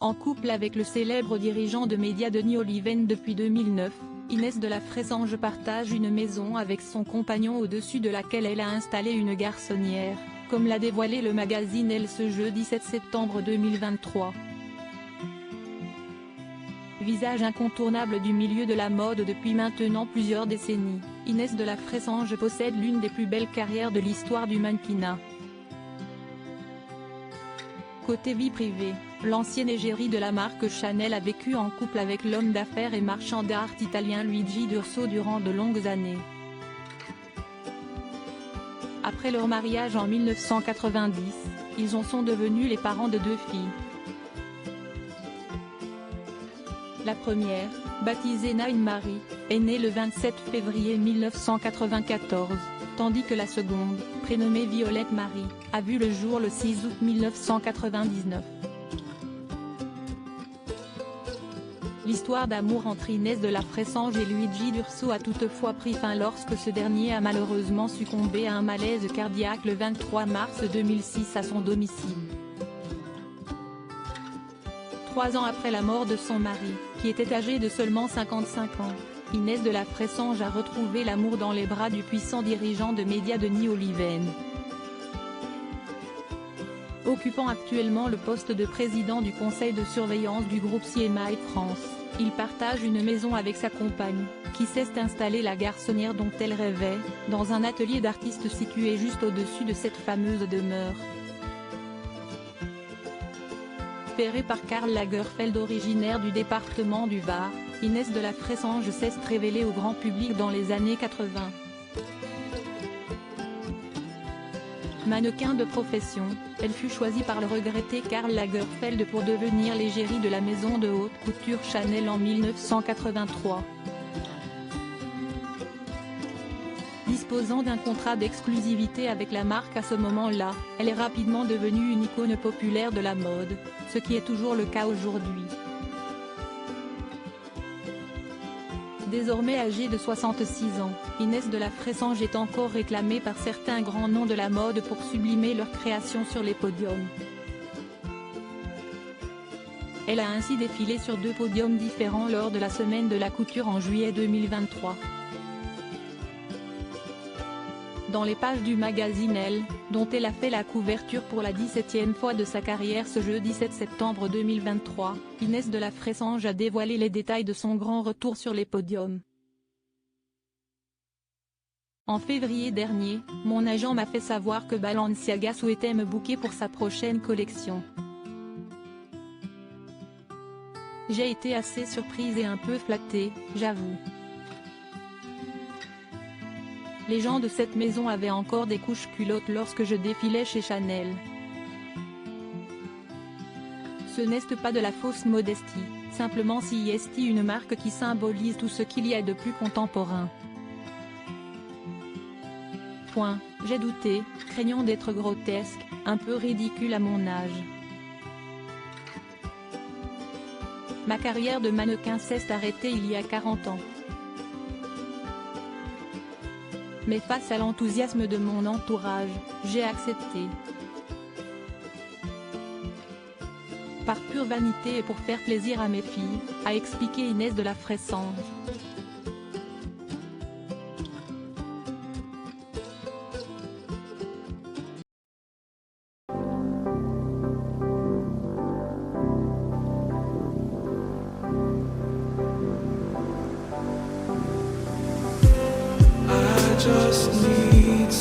En couple avec le célèbre dirigeant de médias Denis Oliven depuis 2009, Inès de la Fressange partage une maison avec son compagnon au-dessus de laquelle elle a installé une garçonnière, comme l'a dévoilé le magazine Elle ce jeudi 7 septembre 2023. Visage incontournable du milieu de la mode depuis maintenant plusieurs décennies, Inès de la Fressange possède l'une des plus belles carrières de l'histoire du mannequinat. Côté vie privée, l'ancienne égérie de la marque Chanel a vécu en couple avec l'homme d'affaires et marchand d'art italien Luigi D'Urso durant de longues années. Après leur mariage en 1990, ils sont devenus les parents de 2 filles. La première, baptisée Naïm Marie, est née le 27 février 1994, tandis que la seconde, prénommée Violette Marie, a vu le jour le 6 août 1999. L'histoire d'amour entre Inès de la Fressange et Luigi D'Urso a toutefois pris fin lorsque ce dernier a malheureusement succombé à un malaise cardiaque le 23 mars 2006 à son domicile. 3 ans après la mort de son mari, qui était âgé de seulement 55 ans, Inès de la Fressange a retrouvé l'amour dans les bras du puissant dirigeant de médias Denis Oliven. Occupant actuellement le poste de président du conseil de surveillance du groupe CMA France, il partage une maison avec sa compagne, qui s'est installée la garçonnière dont elle rêvait, dans un atelier d'artiste situé juste au-dessus de cette fameuse demeure. Ferrée par Karl Lagerfeld originaire du département du Var, Inès de la Fressange s'est révélée au grand public dans les années 80. Mannequin de profession, elle fut choisie par le regretté Karl Lagerfeld pour devenir l'égérie de la maison de haute couture Chanel en 1983. Disposant d'un contrat d'exclusivité avec la marque à ce moment-là, elle est rapidement devenue une icône populaire de la mode, ce qui est toujours le cas aujourd'hui. Désormais âgée de 66 ans, Inès de la Fressange est encore réclamée par certains grands noms de la mode pour sublimer leur création sur les podiums. Elle a ainsi défilé sur 2 podiums différents lors de la semaine de la couture en juillet 2023. Dans les pages du magazine Elle, dont elle a fait la couverture pour la 17e fois de sa carrière ce jeudi 7 septembre 2023, Inès de la Fressange a dévoilé les détails de son grand retour sur les podiums. En février dernier, mon agent m'a fait savoir que Balenciaga souhaitait me booker pour sa prochaine collection. J'ai été assez surprise et un peu flattée, j'avoue. Les gens de cette maison avaient encore des couches culottes lorsque je défilais chez Chanel. Ce n'est pas de la fausse modestie, simplement si est une marque qui symbolise tout ce qu'il y a de plus contemporain. J'ai douté, craignant d'être grotesque, un peu ridicule à mon âge. Ma carrière de mannequin s'est arrêtée il y a 40 ans. Mais face à l'enthousiasme de mon entourage, j'ai accepté. Par pure vanité et pour faire plaisir à mes filles, a expliqué Inès de la Fressange. Just need